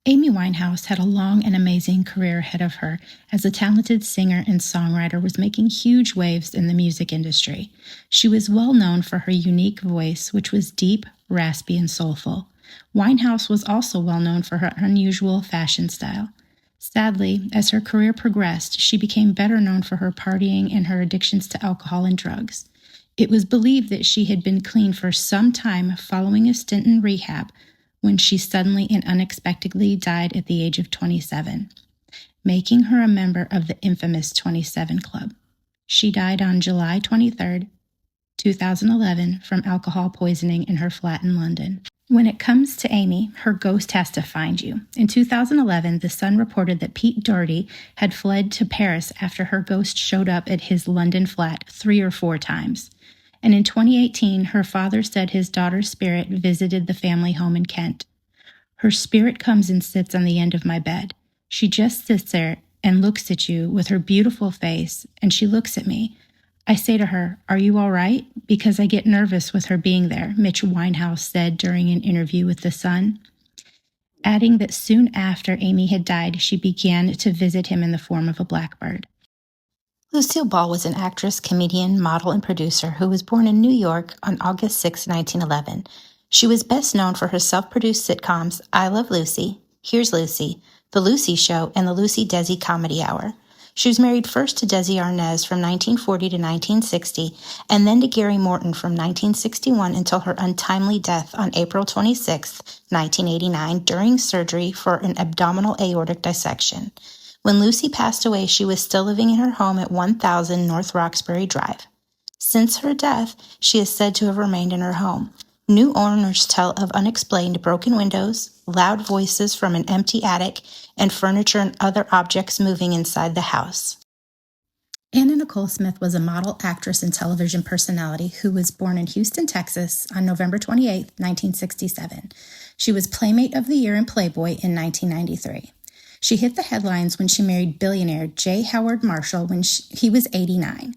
Amy Winehouse had a long and amazing career ahead of her as a talented singer and songwriter was making huge waves in the music industry. She was well known for her unique voice, which was deep, raspy, and soulful. Winehouse was also well known for her unusual fashion style. Sadly, as her career progressed, she became better known for her partying and her addictions to alcohol and drugs. It was believed that she had been clean for some time following a stint in rehab, when she suddenly and unexpectedly died at the age of 27, making her a member of the infamous 27 Club. She died on July 23, 2011, from alcohol poisoning in her flat in London. When it comes to Amy, her ghost has to find you. In 2011, The Sun reported that Pete Doherty had fled to Paris after her ghost showed up at his London flat 3 or 4 times. And in 2018, her father said his daughter's spirit visited the family home in Kent. Her spirit comes and sits on the end of my bed. She just sits there and looks at you with her beautiful face, and she looks at me. I say to her, "Are you all right?" Because I get nervous with her being there, Mitch Winehouse said during an interview with The Sun, adding that soon after Amy had died, she began to visit him in the form of a blackbird. Lucille Ball was an actress, comedian, model, and producer who was born in New York on August 6, 1911. She was best known for her self-produced sitcoms I Love Lucy, Here's Lucy, The Lucy Show, and The Lucy Desi Comedy Hour. She was married first to Desi Arnaz from 1940 to 1960, and then to Gary Morton from 1961 until her untimely death on April 26, 1989, during surgery for an abdominal aortic dissection. When Lucy passed away, she was still living in her home at 1000 North Roxbury Drive. Since her death, she is said to have remained in her home. New owners tell of unexplained broken windows, loud voices from an empty attic, and furniture and other objects moving inside the house. Anna Nicole Smith was a model, actress, and television personality who was born in Houston, Texas on November 28, 1967. She was Playmate of the Year in Playboy in 1993. She hit the headlines when she married billionaire J. Howard Marshall when he was 89.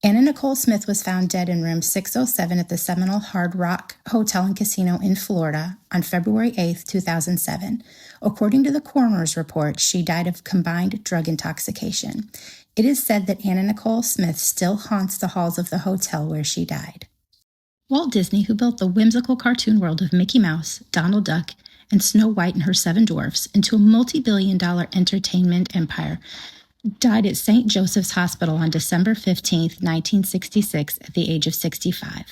Anna Nicole Smith was found dead in room 607 at the Seminole Hard Rock Hotel and Casino in Florida on February 8, 2007. According to the coroner's report, she died of combined drug intoxication. It is said that Anna Nicole Smith still haunts the halls of the hotel where she died. Walt Disney, who built the whimsical cartoon world of Mickey Mouse, Donald Duck, and Snow White and her 7 dwarfs into a multi-billion-dollar entertainment empire, died at St. Joseph's Hospital on December 15, 1966, at the age of 65.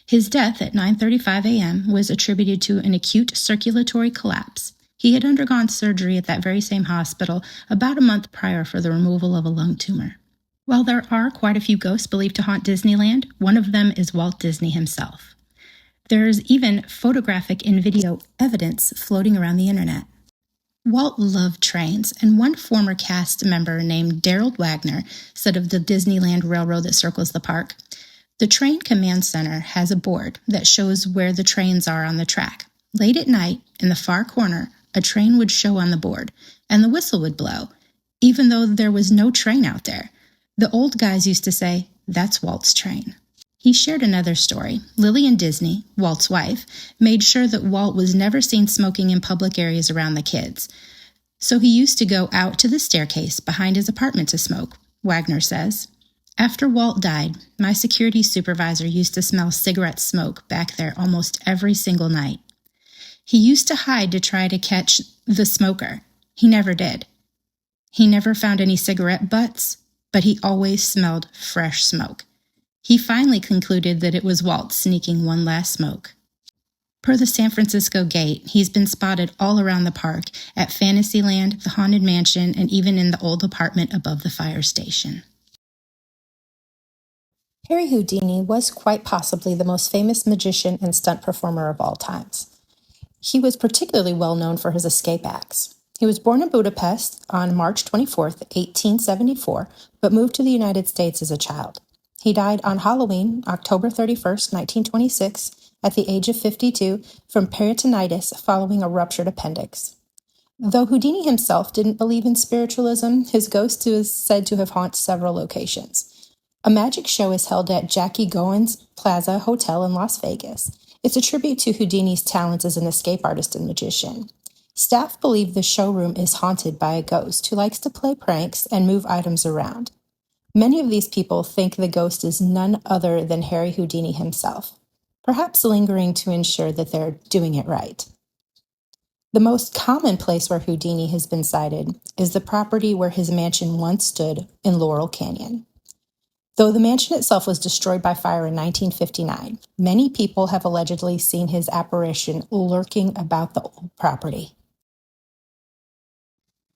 His death at 9:35 a.m. was attributed to an acute circulatory collapse. He had undergone surgery at that very same hospital about a month prior for the removal of a lung tumor. While there are quite a few ghosts believed to haunt Disneyland, one of them is Walt Disney himself. There's even photographic and video evidence floating around the internet. Walt loved trains, and one former cast member named Daryl Wagner said of the Disneyland Railroad that circles the park, "The train command center has a board that shows where the trains are on the track. Late at night, in the far corner, a train would show on the board, and the whistle would blow, even though there was no train out there. The old guys used to say, 'That's Walt's train.'" He shared another story. Lillian Disney, Walt's wife, made sure that Walt was never seen smoking in public areas around the kids. So he used to go out to the staircase behind his apartment to smoke, Wagner says. "After Walt died, my security supervisor used to smell cigarette smoke back there almost every single night. He used to hide to try to catch the smoker. He never did. He never found any cigarette butts, but he always smelled fresh smoke. He finally concluded that it was Walt sneaking one last smoke." Per the San Francisco Gate, he's been spotted all around the park, at Fantasyland, the Haunted Mansion, and even in the old apartment above the fire station. Harry Houdini was quite possibly the most famous magician and stunt performer of all times. He was particularly well known for his escape acts. He was born in Budapest on March 24, 1874, but moved to the United States as a child. He died on Halloween, October 31, 1926, at the age of 52 from peritonitis following a ruptured appendix. Though Houdini himself didn't believe in spiritualism, his ghost is said to have haunted several locations. A magic show is held at Jackie Goins Plaza Hotel in Las Vegas. It's a tribute to Houdini's talents as an escape artist and magician. Staff believe the showroom is haunted by a ghost who likes to play pranks and move items around. Many of these people think the ghost is none other than Harry Houdini himself, perhaps lingering to ensure that they're doing it right. The most common place where Houdini has been sighted is the property where his mansion once stood in Laurel Canyon. Though the mansion itself was destroyed by fire in 1959, many people have allegedly seen his apparition lurking about the old property.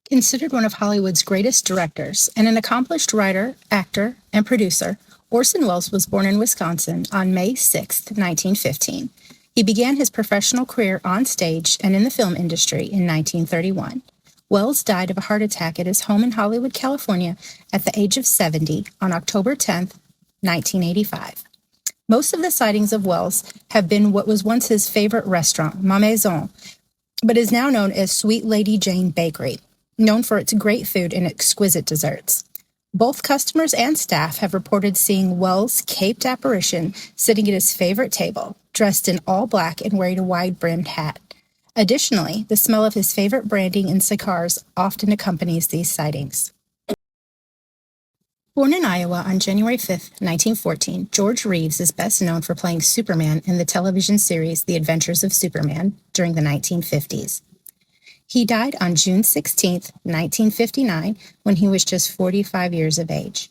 Considered one of Hollywood's greatest directors and an accomplished writer, actor, and producer, Orson Welles was born in Wisconsin on May 6, 1915. He began his professional career on stage and in the film industry in 1931. Welles died of a heart attack at his home in Hollywood, California, at the age of 70 on October 10, 1985. Most of the sightings of Welles have been what was once his favorite restaurant, Ma Maison, but is now known as Sweet Lady Jane Bakery, known for its great food and exquisite desserts. Both customers and staff have reported seeing Welles' caped apparition sitting at his favorite table, dressed in all black and wearing a wide-brimmed hat. Additionally, the smell of his favorite brandy and cigars often accompanies these sightings. Born in Iowa on January 5, 1914, George Reeves is best known for playing Superman in the television series The Adventures of Superman during the 1950s. He died on June 16, 1959, when he was just 45 years of age.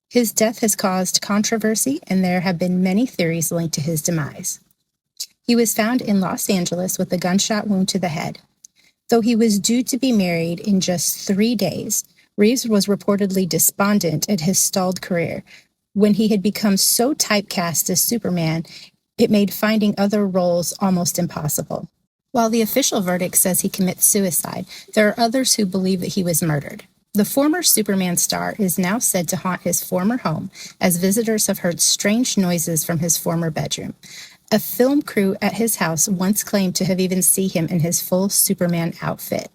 His death has caused controversy, and there have been many theories linked to his demise. He was found in Los Angeles with a gunshot wound to the head. Though he was due to be married in just 3 days, Reeves was reportedly despondent at his stalled career. When he had become so typecast as Superman, it made finding other roles almost impossible. While the official verdict says he commits suicide, there are others who believe that he was murdered. The former Superman star is now said to haunt his former home, as visitors have heard strange noises from his former bedroom. A film crew at his house once claimed to have even seen him in his full Superman outfit.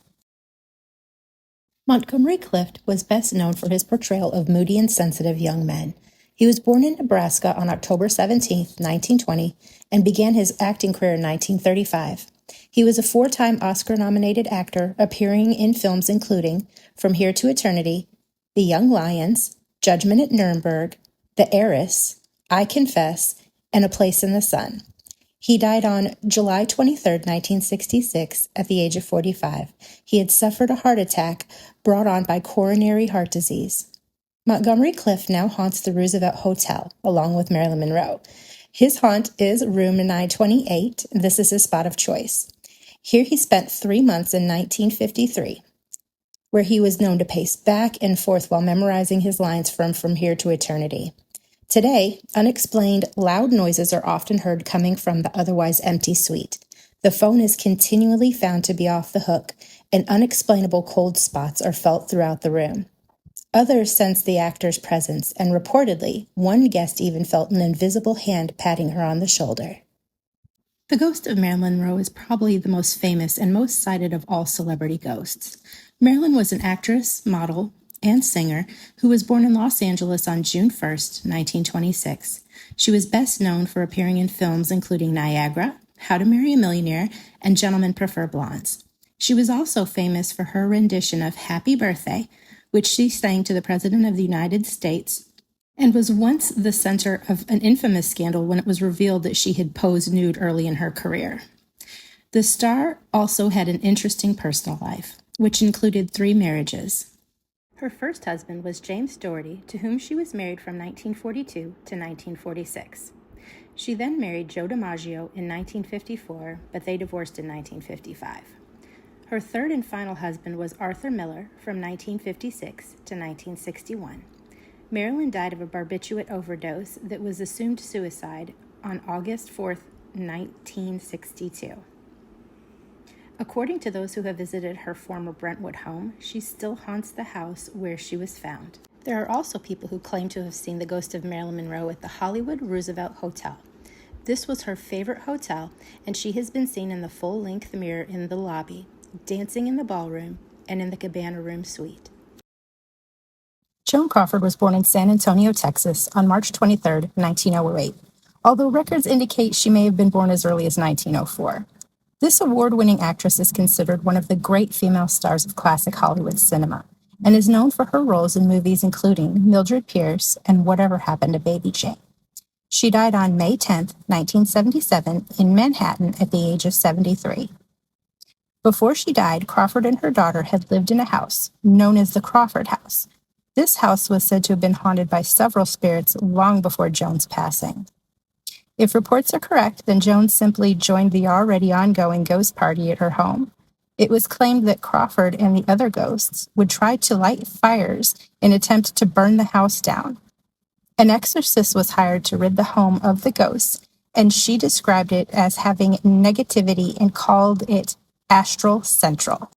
Montgomery Clift was best known for his portrayal of moody and sensitive young men. He was born in Nebraska on October 17, 1920, and began his acting career in 1935. He was a 4-time Oscar-nominated actor, appearing in films including From Here to Eternity, The Young Lions, Judgment at Nuremberg, The Heiress, I Confess, and A Place in the Sun. He died on July 23, 1966, at the age of 45. He had suffered a heart attack brought on by coronary heart disease. Montgomery Clift now haunts the Roosevelt Hotel, along with Marilyn Monroe. His haunt is room 928. This is his spot of choice. Here he spent 3 months in 1953, where he was known to pace back and forth while memorizing his lines from Here to Eternity. Today, unexplained loud noises are often heard coming from the otherwise empty suite. The phone is continually found to be off the hook, and unexplainable cold spots are felt throughout the room. Others sense the actor's presence, and reportedly, one guest even felt an invisible hand patting her on the shoulder. The ghost of Marilyn Monroe is probably the most famous and most cited of all celebrity ghosts. Marilyn was an actress, model, and singer who was born in Los Angeles on June 1, 1926. She was best known for appearing in films including Niagara, How to Marry a Millionaire, and Gentlemen Prefer Blondes. She was also famous for her rendition of Happy Birthday, which she sang to the President of the United States, and was once the center of an infamous scandal when it was revealed that she had posed nude early in her career. The star also had an interesting personal life, which included 3 marriages. Her first husband was James Doherty, to whom she was married from 1942 to 1946. She then married Joe DiMaggio in 1954, but they divorced in 1955. Her third and final husband was Arthur Miller from 1956 to 1961. Marilyn died of a barbiturate overdose that was assumed suicide on August 4, 1962. According to those who have visited her former Brentwood home, she still haunts the house where she was found. There are also people who claim to have seen the ghost of Marilyn Monroe at the Hollywood Roosevelt Hotel. This was her favorite hotel, and she has been seen in the full-length mirror in the lobby, dancing in the ballroom, and in the Cabana Room suite. Joan Crawford was born in San Antonio, Texas, on March 23, 1908, although records indicate she may have been born as early as 1904. This award-winning actress is considered one of the great female stars of classic Hollywood cinema and is known for her roles in movies including Mildred Pierce and Whatever Happened to Baby Jane. She died on May 10, 1977, in Manhattan at the age of 73. Before she died, Crawford and her daughter had lived in a house known as the Crawford House. This house was said to have been haunted by several spirits long before Joan's passing. If reports are correct, then Joan simply joined the already ongoing ghost party at her home. It was claimed that Crawford and the other ghosts would try to light fires in an attempt to burn the house down. An exorcist was hired to rid the home of the ghosts, and she described it as having negativity and called it Astral Central.